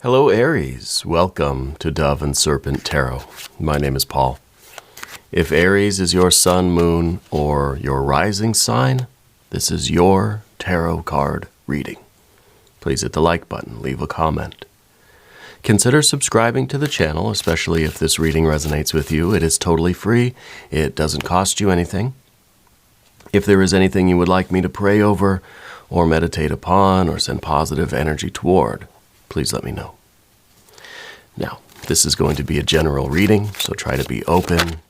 Hello, Aries. Welcome to Dove and Serpent Tarot. My name is Paul. If Aries is your sun, moon, or your rising sign, this is your tarot card reading. Please hit the like button, leave a comment. Consider subscribing to the channel, especially if this reading resonates with you. It is totally free. It doesn't cost you anything. If there is anything you would like me to pray over, or meditate upon, or send positive energy toward, please let me know. Now, this is going to be a general reading, so try to be open.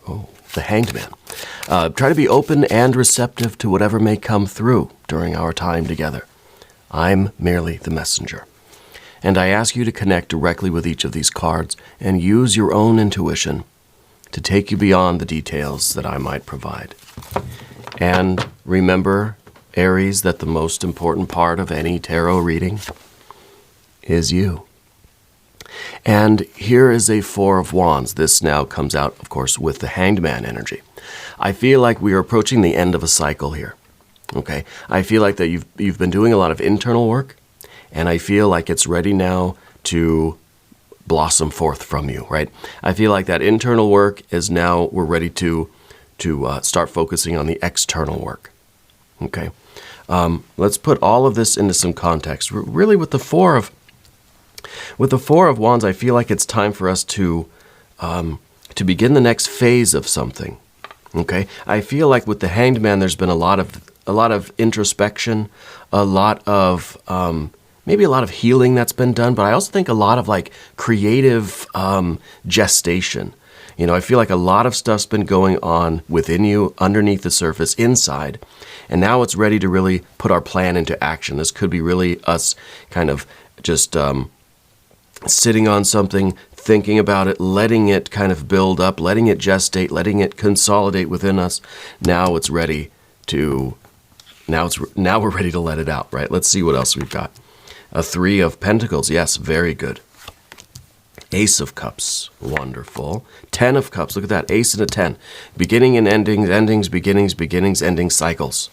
Oh, the Hanged Man. Try to be open and receptive to whatever may come through during our time together. I'm merely the messenger. And I ask you to connect directly with each of these cards and use your own intuition to take you beyond the details that I might provide. And remember, Aries, that the most important part of any tarot reading is you. And here is a Four of Wands. This now comes out, of course, with the Hanged Man energy. I feel like we are approaching the end of a cycle here. Okay? I feel like that you've been doing a lot of internal work, and I feel like it's ready now to blossom forth from you, right? I feel like that internal work is now, we're ready to start focusing on the external work. Okay? Let's put all of this into some context. Really, with the Four of Wands, I feel like it's time for us to begin the next phase of something. Okay, I feel like with the Hanged Man, there's been a lot of introspection, maybe a lot of healing that's been done, but I also think a lot of like creative gestation. You know, I feel like a lot of stuff's been going on within you, underneath the surface, inside, and now it's ready to really put our plan into action. This could be really us kind of just sitting on something, thinking about it, letting it kind of build up, letting it gestate, letting it consolidate within us. Now it's ready to, now we're ready to let it out, right? Let's see what else we've got. A Three of Pentacles, yes, very good. Ace of Cups, wonderful. 10 of Cups, look at that, Ace and a 10. Beginning and endings, endings, beginnings, beginnings, endings, cycles,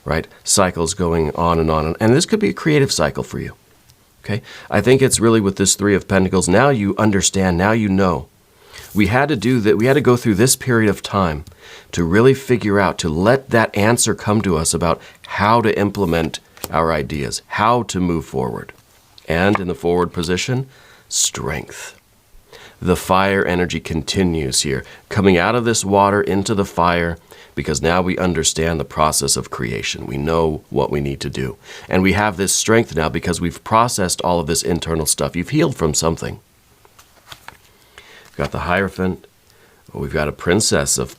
right? Cycles going on. And this could be a creative cycle for you. Okay, I think it's really with this Three of Pentacles. Now you understand, now you know. We had to do that. We had to go through this period of time to really figure out, to let that answer come to us about how to implement our ideas, how to move forward. And in the forward position, strength. The fire energy continues here, coming out of this water into the fire, because now we understand the process of creation. We know what we need to do. And we have this strength now because we've processed all of this internal stuff. You've healed from something. We've got the Hierophant. We've got a Princess of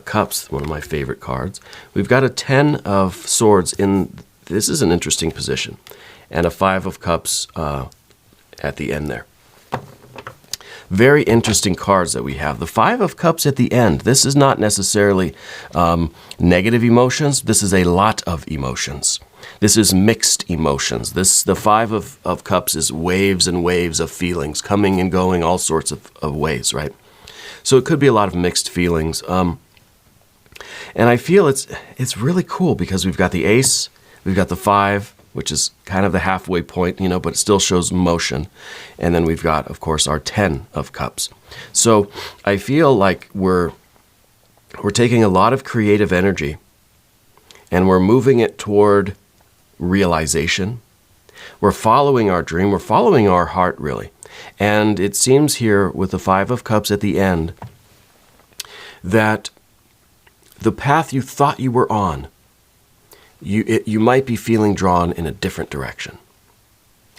Cups, one of my favorite cards. We've got a 10 of Swords in, this is an interesting position, and a 5 of Cups at the end there. Very interesting cards that we have. The 5 of Cups at the end. This is not necessarily negative emotions. This is a lot of emotions. This is mixed emotions. The 5 of Cups is waves and waves of feelings, coming and going all sorts of ways, right? So it could be a lot of mixed feelings. And I feel it's really cool because we've got the Ace, we've got the 5, which is kind of the halfway point, you know, but it still shows motion. And then we've got, of course, our 10 of Cups. So I feel like we're taking a lot of creative energy and we're moving it toward realization. We're following our dream. We're following our heart, really. And it seems here with the 5 of Cups at the end that the path you thought you were on, you might be feeling drawn in a different direction.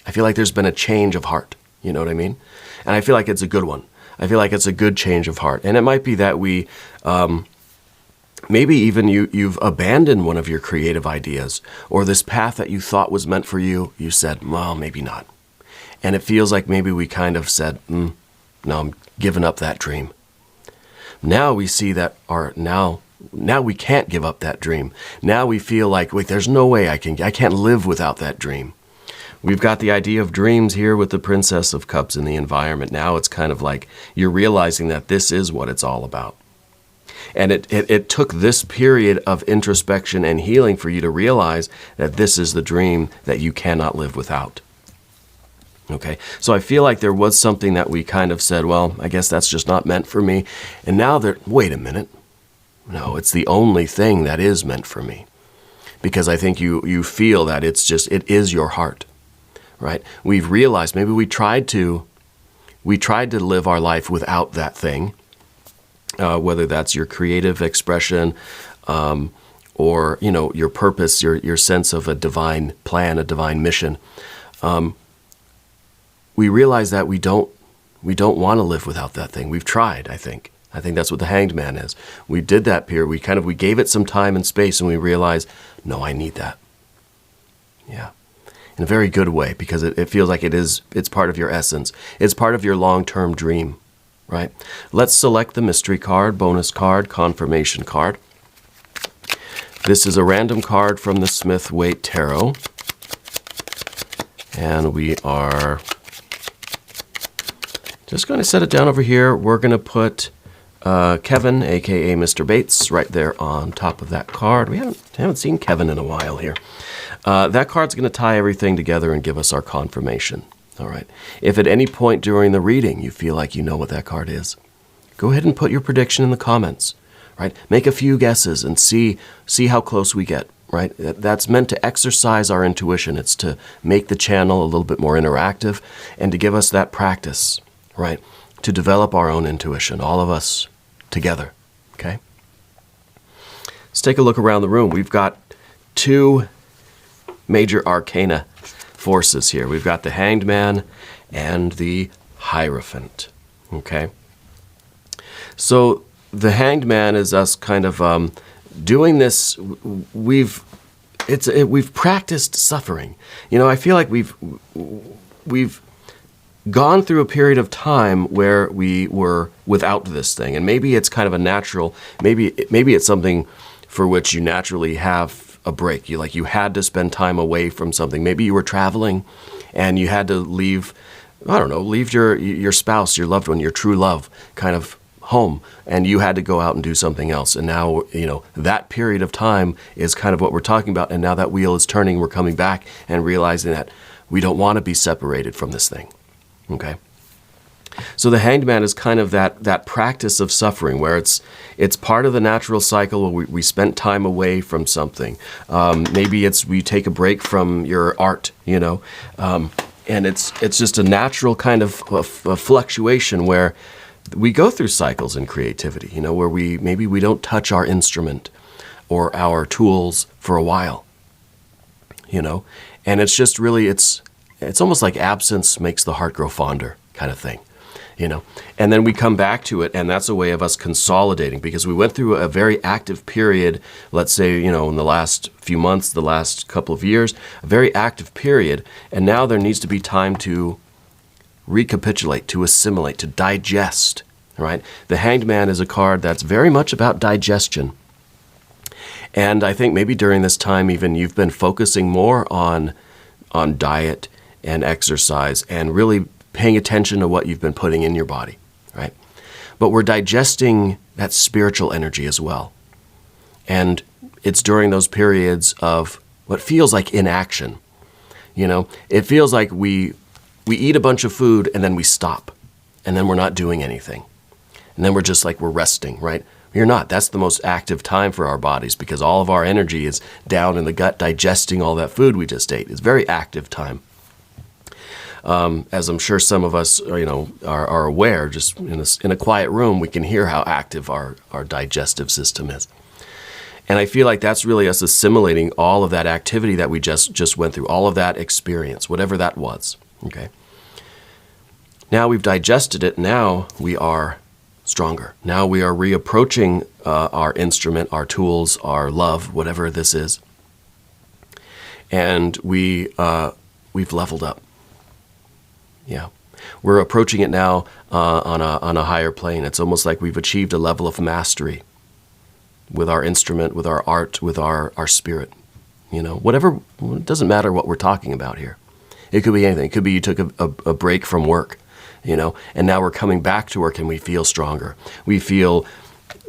I feel like there's been a change of heart. You know what I mean? And I feel like it's a good one. I feel like it's a good change of heart. And it might be that we, maybe even you've abandoned one of your creative ideas, or this path that you thought was meant for you, you said, well, maybe not. And it feels like maybe we kind of said, no, I'm giving up that dream. Now we see that now we can't give up that dream. Now we feel like, wait, there's no way I can't live without that dream. We've got the idea of dreams here with the Princess of Cups in the environment. Now it's kind of like you're realizing that this is what it's all about. And it took this period of introspection and healing for you to realize that this is the dream that you cannot live without. Okay, so I feel like there was something that we kind of said, well, I guess that's just not meant for me. And now wait a minute. No, it's the only thing that is meant for me. Because I think you feel that it is your heart, right? We've realized maybe we tried to live our life without that thing, whether that's your creative expression, or, your purpose, your sense of a divine plan, a divine mission. We realize that we don't want to live without that thing. We've tried, I think. I think that's what the Hanged Man is. We did that period. We gave it some time and space, and we realized, no, I need that. Yeah. In a very good way, because it feels like it's part of your essence. It's part of your long-term dream, right? Let's select the mystery card, bonus card, confirmation card. This is a random card from the Smith-Waite Tarot. And we are just going to set it down over here. We're going to put Kevin, a.k.a. Mr. Bates, right there on top of that card. We haven't seen Kevin in a while here. That card's going to tie everything together and give us our confirmation. All right. If at any point during the reading you feel like you know what that card is, go ahead and put your prediction in the comments. Right? Make a few guesses and see how close we get. Right? That's meant to exercise our intuition. It's to make the channel a little bit more interactive and to give us that practice. Right? To develop our own intuition, all of us together. Okay? Let's take a look around the room. We've got two major arcana forces here. We've got the Hanged Man and the Hierophant. Okay? So the Hanged Man is us kind of doing this. We've practiced suffering. I feel like we've gone through a period of time where we were without this thing, and maybe it's kind of a natural. Maybe it's something for which you naturally have a break. You had to spend time away from something. Maybe you were traveling, and you had to leave. I don't know, leave your spouse, your loved one, your true love, kind of home, and you had to go out and do something else. And now, that period of time is kind of what we're talking about. And now that wheel is turning, we're coming back and realizing that we don't want to be separated from this thing. Okay? So the Hanged Man is kind of that practice of suffering, where it's part of the natural cycle where we spent time away from something. Maybe we take a break from your art, and it's just a natural kind of a fluctuation where we go through cycles in creativity, where maybe we don't touch our instrument or our tools for a while, and it's just really, it's almost like absence makes the heart grow fonder kind of thing, and then we come back to it, and that's a way of us consolidating, because we went through a very active period, let's say, in the last few months, the last couple of years, a very active period, and now there needs to be time to recapitulate, to assimilate, to digest, right? The Hanged Man is a card that's very much about digestion. And I think maybe during this time even you've been focusing more on diet and exercise and really paying attention to what you've been putting in your body, right? But we're digesting that spiritual energy as well. And it's during those periods of what feels like inaction. It feels like we eat a bunch of food and then we stop, and then we're not doing anything. And then we're resting, right? You're not. That's the most active time for our bodies, because all of our energy is down in the gut digesting all that food we just ate. It's a very active time. As I'm sure some of us are aware, just in a quiet room, we can hear how active our digestive system is. And I feel like that's really us assimilating all of that activity that we just went through, all of that experience, whatever that was. Okay. Now we've digested it. Now we are stronger. Now we are reapproaching our instrument, our tools, our love, whatever this is, and we've leveled up. Yeah, we're approaching it now on a higher plane. It's almost like we've achieved a level of mastery with our instrument, with our art, with our spirit. Whatever. It doesn't matter what we're talking about here. It could be anything. It could be you took a break from work, and now we're coming back to work and we feel stronger. We feel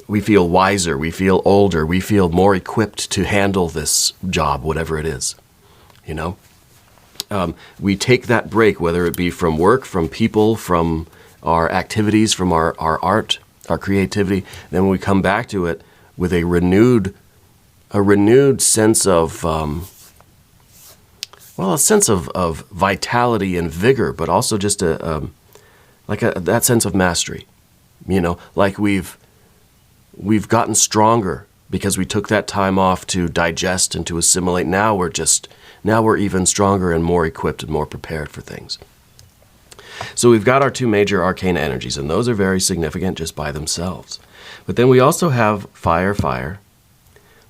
wiser. We feel older. We feel more equipped to handle this job, whatever it is, We take that break, whether it be from work, from people, from our activities, from our art, our creativity. Then when we come back to it with a renewed sense of, a sense of vitality and vigor, but also just that sense of mastery. Like we've gotten stronger because we took that time off to digest and to assimilate. Now we're even stronger and more equipped and more prepared for things. So we've got our two major arcana energies, and those are very significant just by themselves. But then we also have fire, fire.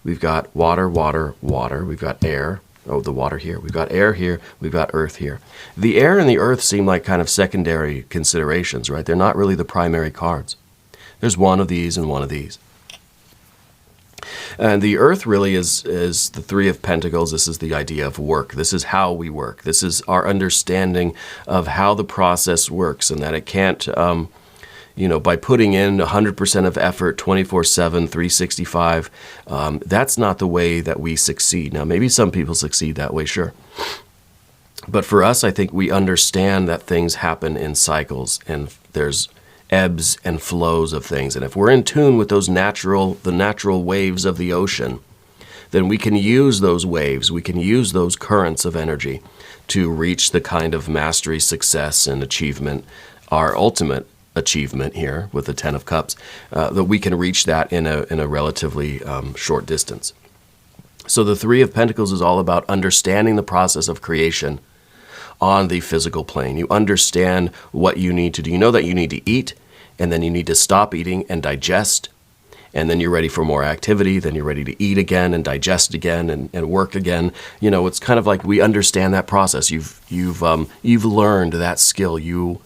We've got water, water, water. We've got air. Oh, the water here. We've got air here. We've got earth here. The air and the earth seem like kind of secondary considerations, right? They're not really the primary cards. There's one of these and one of these. And the earth really is the Three of Pentacles. This is the idea of work. This is how we work. This is our understanding of how the process works, and that it can't, by putting in 100% of effort 24/7, 365, that's not the way that we succeed. Now, maybe some people succeed that way, sure. But for us, I think we understand that things happen in cycles, and there's ebbs and flows of things. And if we're in tune with the natural waves of the ocean, then we can use those waves, we can use those currents of energy to reach the kind of mastery, success, and achievement, our ultimate achievement here with the Ten of Cups, that we can reach that in a relatively short distance. So the Three of Pentacles is all about understanding the process of creation on the physical plane. You understand what you need to do. You know that you need to eat, and then you need to stop eating and digest, and then you're ready for more activity, then you're ready to eat again and digest again and work again. It's kind of like we understand that process. You've learned that skill. You've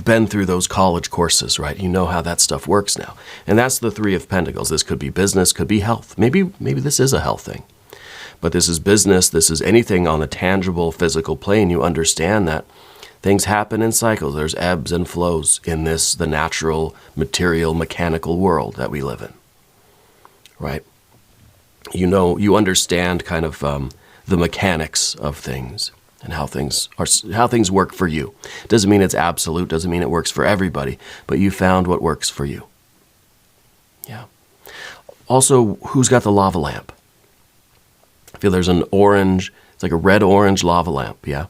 been through those college courses, right? You know how that stuff works now. And that's the Three of Pentacles. This could be business, could be health. Maybe this is a health thing. But this is business, this is anything on the tangible, physical plane. You understand that things happen in cycles. There's ebbs and flows in the natural, material, mechanical world that we live in, right? You understand kind of the mechanics of things and how things work for you. Doesn't mean it's absolute, doesn't mean it works for everybody, but you found what works for you. Yeah. Also, who's got the lava lamp? I feel there's an orange, it's like a red-orange lava lamp, yeah?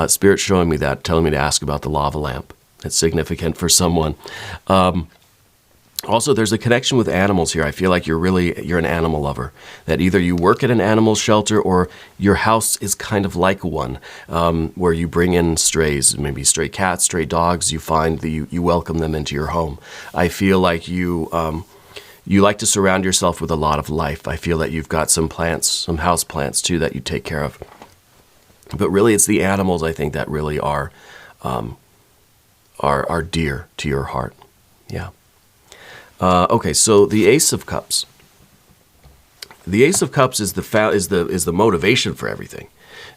Spirit's showing me that, telling me to ask about the lava lamp. It's significant for someone. Also, there's a connection with animals here. I feel like you're an animal lover. That either you work at an animal shelter or your house is kind of like one, where you bring in strays, maybe stray cats, stray dogs. You find that you welcome them into your home. I feel like you like to surround yourself with a lot of life. I feel that you've got some plants, some house plants too, that you take care of. But really, it's the animals, I think, that really are dear to your heart. Yeah. Okay, so the Ace of Cups. The Ace of Cups is the motivation for everything.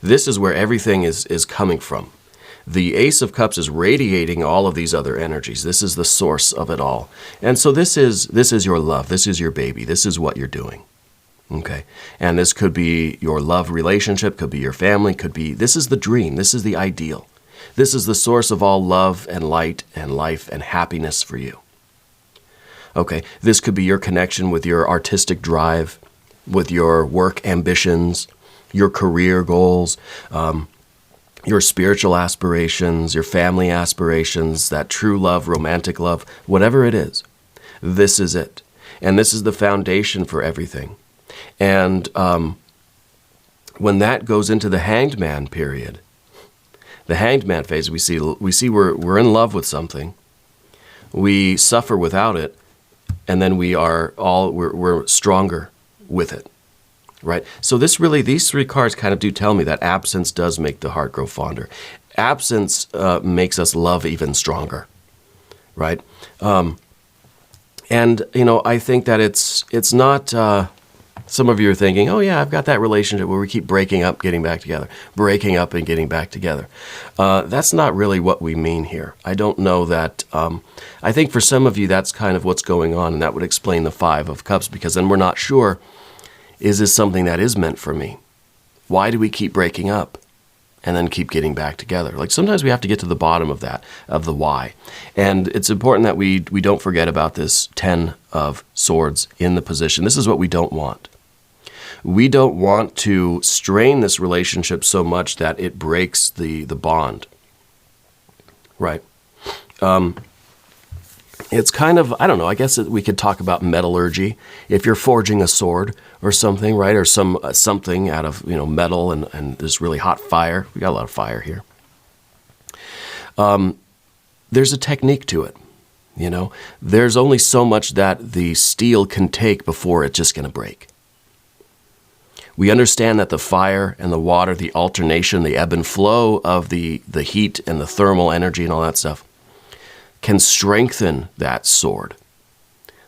This is where everything is coming from. The Ace of Cups is radiating all of these other energies. This is the source of it all. And so this is your love. This is your baby. This is what you're doing. Okay. And this could be your love relationship, could be your family, this is the dream. This is the ideal. This is the source of all love and light and life and happiness for you. Okay. This could be your connection with your artistic drive, with your work ambitions, your career goals, your spiritual aspirations, your family aspirations, that true love, romantic love, whatever it is. This is it. And this is the foundation for everything. And when that goes into the Hanged Man period, the Hanged Man phase, we see we're in love with something, we suffer without it, and then we're stronger with it, right? So these three cards kind of do tell me that absence does make the heart grow fonder. Absence makes us love even stronger, right? And I think that it's not. Some of you are thinking, oh yeah, I've got that relationship where we keep breaking up, getting back together, breaking up and getting back together. That's not really what we mean here. I don't know that. I think for some of you, that's kind of what's going on, and that would explain the Five of Cups, because then we're not sure, is this something that is meant for me? Why do we keep breaking up and then keep getting back together? Like sometimes we have to get to the bottom of that, of the why. And it's important that we don't forget about this 10 of Swords in the position. This is what we don't want. We don't want to strain this relationship so much that it breaks the bond. Right. It's kind of, I don't know, I guess we could talk about metallurgy. If you're forging a sword or something, right, or something out of, metal and there's really hot fire. We got a lot of fire here. There's a technique to it, There's only so much that the steel can take before it's just going to break. We understand that the fire and the water, the alternation, the ebb and flow of the heat and the thermal energy and all that stuff can strengthen that sword.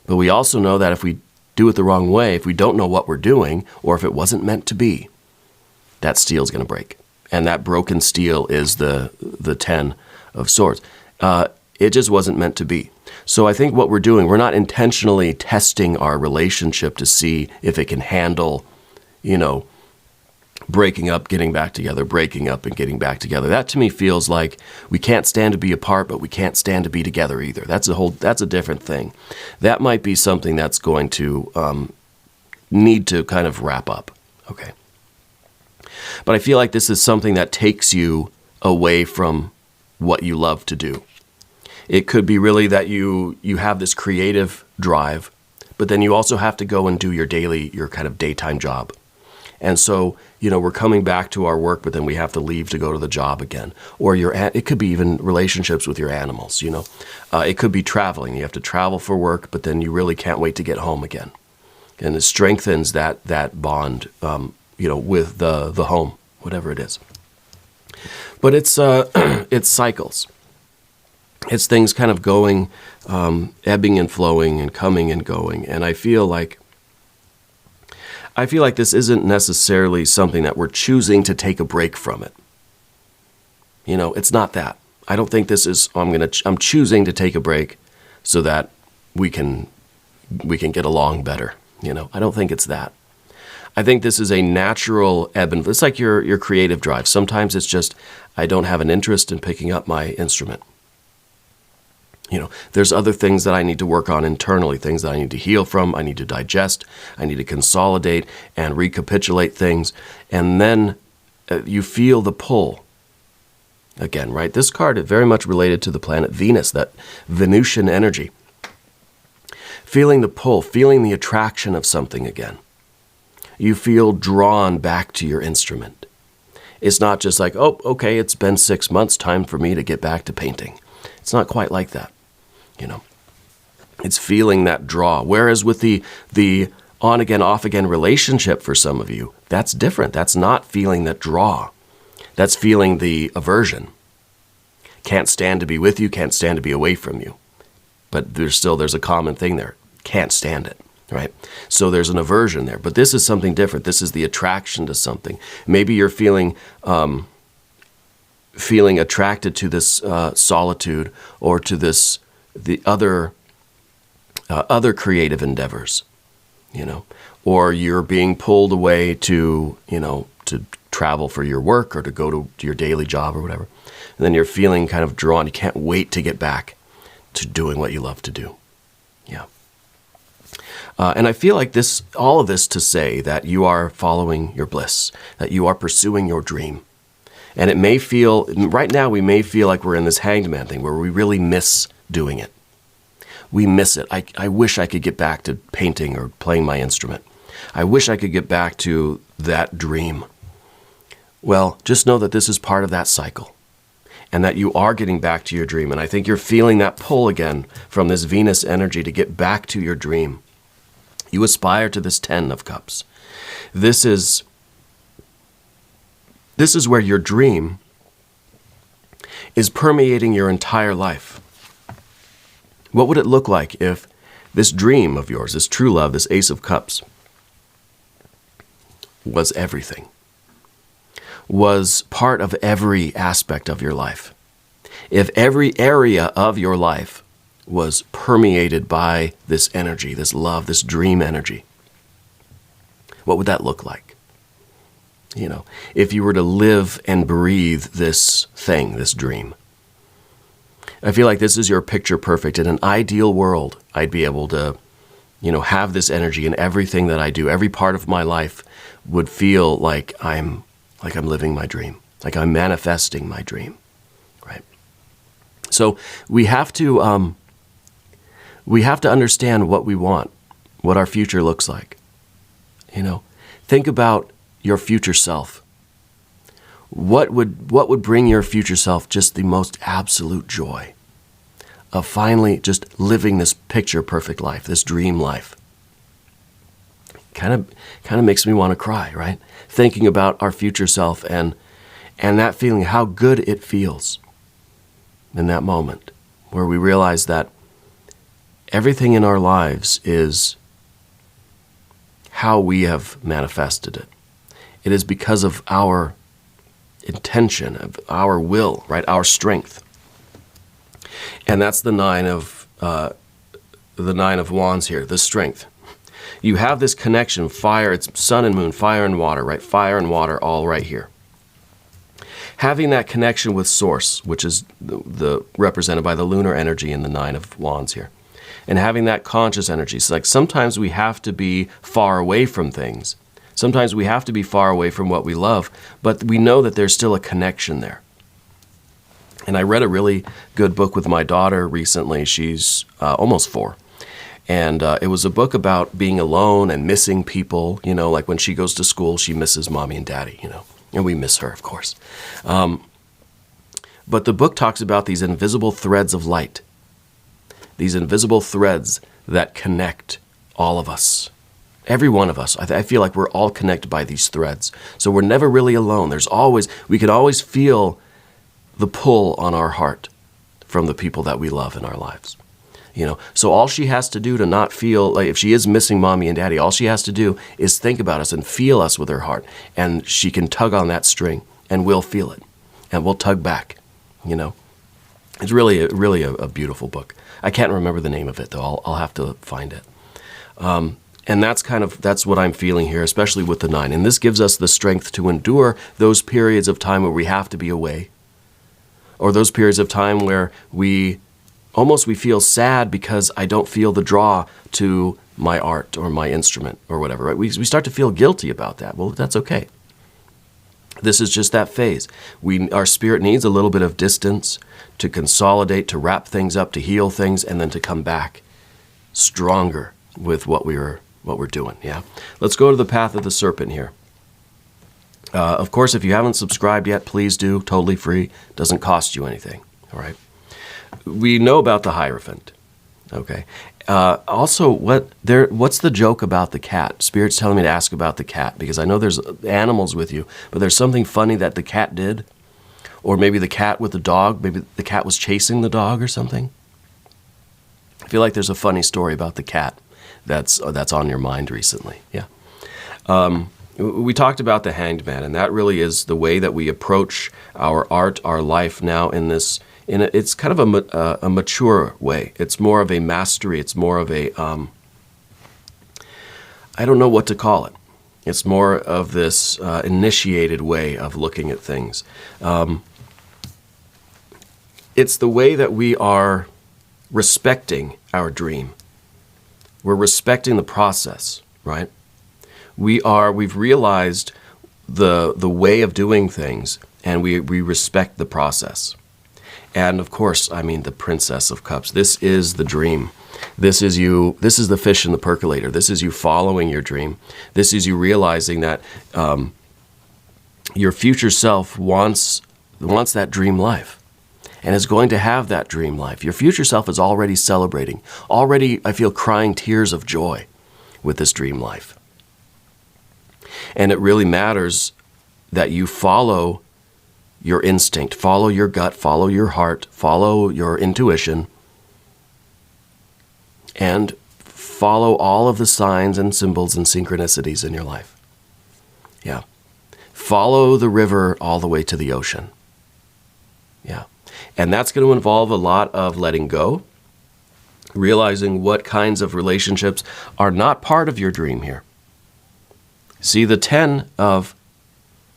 But we also know that if we do it the wrong way, if we don't know what we're doing, or if it wasn't meant to be, that steel's going to break. And that broken steel is the 10 of Swords. It just wasn't meant to be. So I think what we're doing, we're not intentionally testing our relationship to see if it can handle breaking up, getting back together, breaking up and getting back together. That to me feels like we can't stand to be apart, but we can't stand to be together either. That's a different thing. That might be something that's going to need to kind of wrap up. Okay. But I feel like this is something that takes you away from what you love to do. It could be really that you have this creative drive, but then you also have to go and do your kind of daytime job. And so, we're coming back to our work, but then we have to leave to go to the job again. Or it could be even relationships with your animals, It could be traveling. You have to travel for work, but then you really can't wait to get home again. And it strengthens that bond, with the home, whatever it is. But it's cycles. It's things kind of going, ebbing and flowing and coming and going. And I feel like this isn't necessarily something that we're choosing to take a break from it. It's not that. I don't think this is, I'm choosing to take a break so that we can get along better. I don't think it's that. I think this is a natural ebb and it's like your creative drive. Sometimes it's just, I don't have an interest in picking up my instrument. There's other things that I need to work on internally, things that I need to heal from, I need to digest, I need to consolidate and recapitulate things. And then you feel the pull. Again, right? This card is very much related to the planet Venus, that Venusian energy. Feeling the pull, feeling the attraction of something again. You feel drawn back to your instrument. It's not just like, oh, okay, it's been 6 months, time for me to get back to painting. It's not quite like that. It's feeling that draw. Whereas with the on again, off again relationship for some of you, that's different. That's not feeling that draw. That's feeling the aversion. Can't stand to be with you, can't stand to be away from you. But there's a common thing there. Can't stand it, right? So there's an aversion there. But this is something different. This is the attraction to something. Maybe you're feeling attracted to this solitude or to the other creative endeavors, or you're being pulled away to travel for your work or to go to your daily job or whatever. And then you're feeling kind of drawn. You can't wait to get back to doing what you love to do. Yeah. And I feel like all of this to say that you are following your bliss, that you are pursuing your dream. And it may feel, right now we may feel like we're in this hanged man thing where we really miss doing it. We miss it. I wish I could get back to painting or playing my instrument. I wish I could get back to that dream. Well, just know that this is part of that cycle and that you are getting back to your dream. And I think you're feeling that pull again from this Venus energy to get back to your dream. You aspire to this 10 of Cups. This is where your dream is permeating your entire life. What would it look like if this dream of yours, this true love, this Ace of Cups, was everything? Was part of every aspect of your life? If every area of your life was permeated by this energy, this love, this dream energy, what would that look like? if you were to live and breathe this thing, this dream. I feel like this is your picture perfect. In an ideal world, I'd be able to, have this energy in everything that I do. Every part of my life would feel like I'm living my dream, like I'm manifesting my dream, right? So we have to understand what we want, what our future looks like. Think about your future self. What would bring your future self just the most absolute joy of finally just living this picture perfect life, this dream life? Kind of makes me want to cry, right? Thinking about our future self and that feeling, how good it feels in that moment where we realize that everything in our lives is how we have manifested it. It is because of our intention, of our will, right? Our strength. And that's the nine of wands here, the strength. You have this connection, fire, it's sun and moon, fire and water, right? Fire and water all right here. Having that connection with source, which is the represented by the lunar energy in the nine of wands here. And having that conscious energy. So like sometimes we have to be far away from things. Sometimes we have to be far away from what we love, but we know that there's still a connection there. And I read a really good book with my daughter recently. She's almost 4. And it was a book about being alone and missing people. Like when she goes to school, she misses mommy and daddy, and we miss her, of course. But the book talks about these invisible threads of light, these invisible threads that connect all of us. Every one of us. I feel like we're all connected by these threads. So we're never really alone. We can always feel the pull on our heart from the people that we love in our lives. So all she has to do to not feel, like if she is missing mommy and daddy, all she has to do is think about us and feel us with her heart. And she can tug on that string and we'll feel it. And we'll tug back, It's really a beautiful book. I can't remember the name of it though. I'll have to find it. And that's what I'm feeling here, especially with the 9. And this gives us the strength to endure those periods of time where we have to be away, or those periods of time where we feel sad because I don't feel the draw to my art or my instrument or whatever, right? We start to feel guilty about that. Well, that's okay. This is just that phase. Our spirit needs a little bit of distance to consolidate, to wrap things up, to heal things, and then to come back stronger with what we're doing, yeah? Let's go to the path of the serpent here. Of course, if you haven't subscribed yet, please do. Totally free. Doesn't cost you anything, all right? We know about the Hierophant, okay? Also, what's the joke about the cat? Spirit's telling me to ask about the cat because I know there's animals with you, but there's something funny that the cat did, or maybe the cat with the dog, maybe the cat was chasing the dog or something. I feel like there's a funny story about the cat that's on your mind recently, yeah. We talked about the Hanged Man, and that really is the way that we approach our art, our life now it's kind of a mature way. It's more of a mastery. It's more of a, I don't know what to call it. It's more of this initiated way of looking at things. It's the way that we are respecting our dream. We're respecting the process, right? We've realized the way of doing things, and we respect the process. And of course, the Princess of Cups. This is the dream. This is you. This is the fish in the percolator. This is you following your dream. This is you realizing that your future self wants that dream life, and is going to have that dream life. Your future self is already celebrating. Already, I feel crying tears of joy with this dream life. And it really matters that you follow your instinct, follow your gut, follow your heart, follow your intuition, and follow all of the signs and symbols and synchronicities in your life. Yeah. Follow the river all the way to the ocean. Yeah. And that's going to involve a lot of letting go, realizing what kinds of relationships are not part of your dream here. See, the 10 of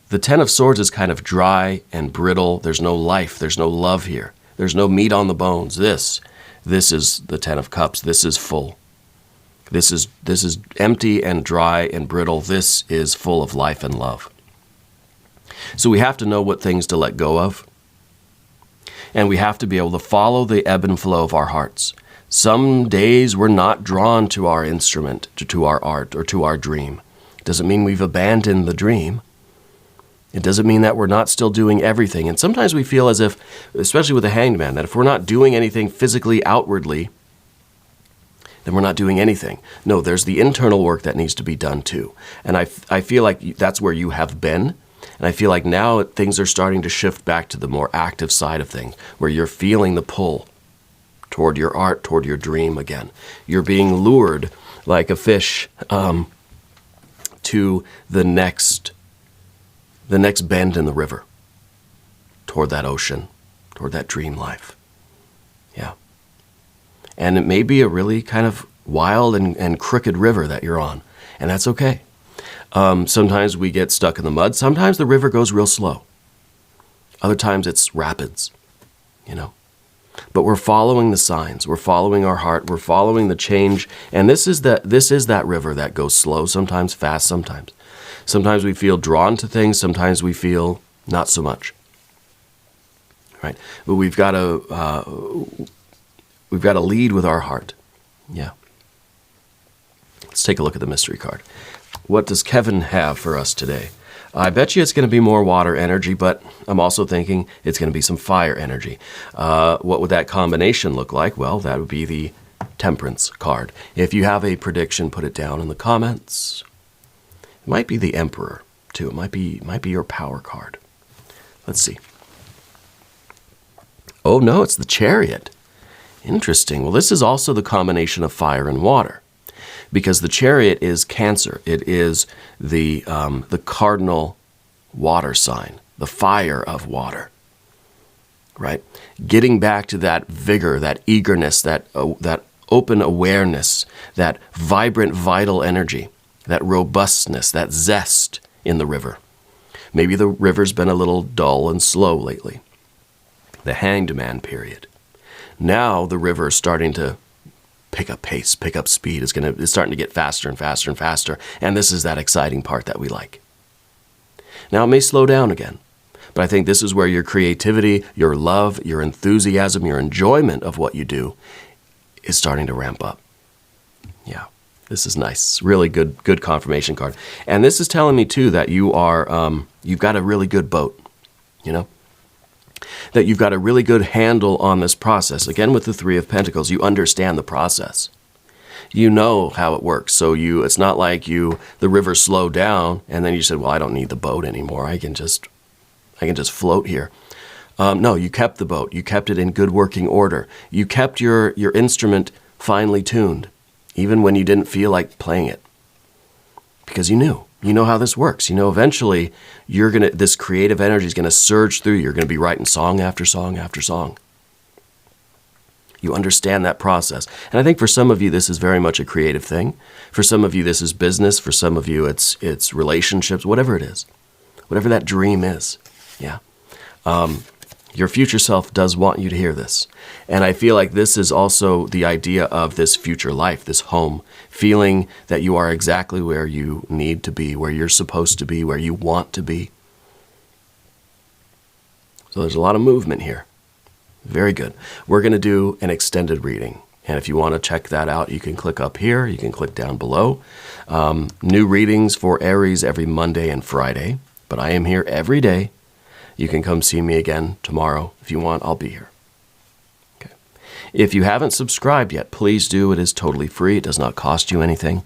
The Ten of Swords is kind of dry and brittle. There's no life. There's no love here. There's no meat on the bones. This is the Ten of Cups. This is full. This is empty and dry and brittle. This is full of life and love. So we have to know what things to let go of. And we have to be able to follow the ebb and flow of our hearts. Some days we're not drawn to our instrument, to our art, or to our dream. It doesn't mean we've abandoned the dream. It doesn't mean that we're not still doing everything. And sometimes we feel as if, especially with the Hanged Man, that if we're not doing anything physically, outwardly, then we're not doing anything. No, there's the internal work that needs to be done too. And I feel like that's where you have been. And I feel like now things are starting to shift back to the more active side of things, where you're feeling the pull toward your art, toward your dream again. You're being lured like a fish to the next bend in the river, toward that ocean, toward that dream life. Yeah. And it may be a really kind of wild and crooked river that you're on, and that's okay. Sometimes we get stuck in the mud. Sometimes the river goes real slow. Other times it's rapids, But we're following the signs. We're following our heart. We're following the change. And this is that river that goes slow, sometimes fast, sometimes. Sometimes we feel drawn to things. Sometimes we feel not so much. Right? But we've got to lead with our heart. Yeah. Let's take a look at the mystery card. What does Kevin have for us today? I bet you it's going to be more water energy, but I'm also thinking it's going to be some fire energy. What would that combination look like? Well, that would be the Temperance card. If you have a prediction, put it down in the comments. It might be the Emperor, too. It might be your power card. Let's see. Oh, no, it's the Chariot. Interesting. Well, this is also the combination of fire and water, because the Chariot is Cancer. It is the cardinal water sign, the fire of water, right? Getting back to that vigor, that eagerness, that open awareness, that vibrant, vital energy, that robustness, that zest in the river. Maybe the river's been a little dull and slow lately. The Hanged Man period. Now the river is starting to pick up pace, pick up speed. It's starting to get faster and faster and faster. And this is that exciting part that we like. Now it may slow down again, but I think this is where your creativity, your love, your enthusiasm, your enjoyment of what you do is starting to ramp up. Yeah, this is nice. Really good confirmation card. And this is telling me too that you've got a really good boat, that you've got a really good handle on this process. Again, with the Three of Pentacles, you understand the process. You know how it works. So it's not like the river slowed down and then you said, well, I don't need the boat anymore. I can just float here. No, you kept the boat. You kept it in good working order. You kept your instrument finely tuned, even when you didn't feel like playing it, because you knew. You know how this works. Eventually this creative energy is going to surge through. You're going to be writing song after song after song. You understand that process. And I think for some of you, this is very much a creative thing. For some of you, this is business. For some of you, it's relationships, whatever it is, whatever that dream is. Yeah. Your future self does want you to hear this. And I feel like this is also the idea of this future life, this home, feeling that you are exactly where you need to be, where you're supposed to be, where you want to be. So there's a lot of movement here. Very good. We're going to do an extended reading. And if you want to check that out, you can click up here. You can click down below. New readings for Aries every Monday and Friday. But I am here every day. You can come see me again tomorrow. If you want, I'll be here. Okay. If you haven't subscribed yet, please do. It is totally free. It does not cost you anything.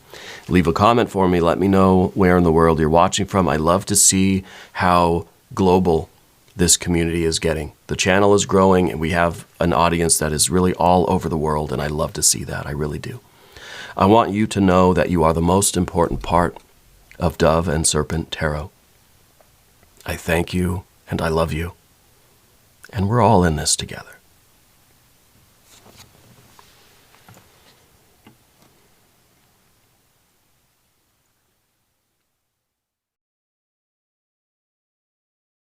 Leave a comment for me. Let me know where in the world you're watching from. I love to see how global this community is getting. The channel is growing, and we have an audience that is really all over the world, and I love to see that. I really do. I want you to know that you are the most important part of Dove and Serpent Tarot. I thank you. And I love you. And we're all in this together.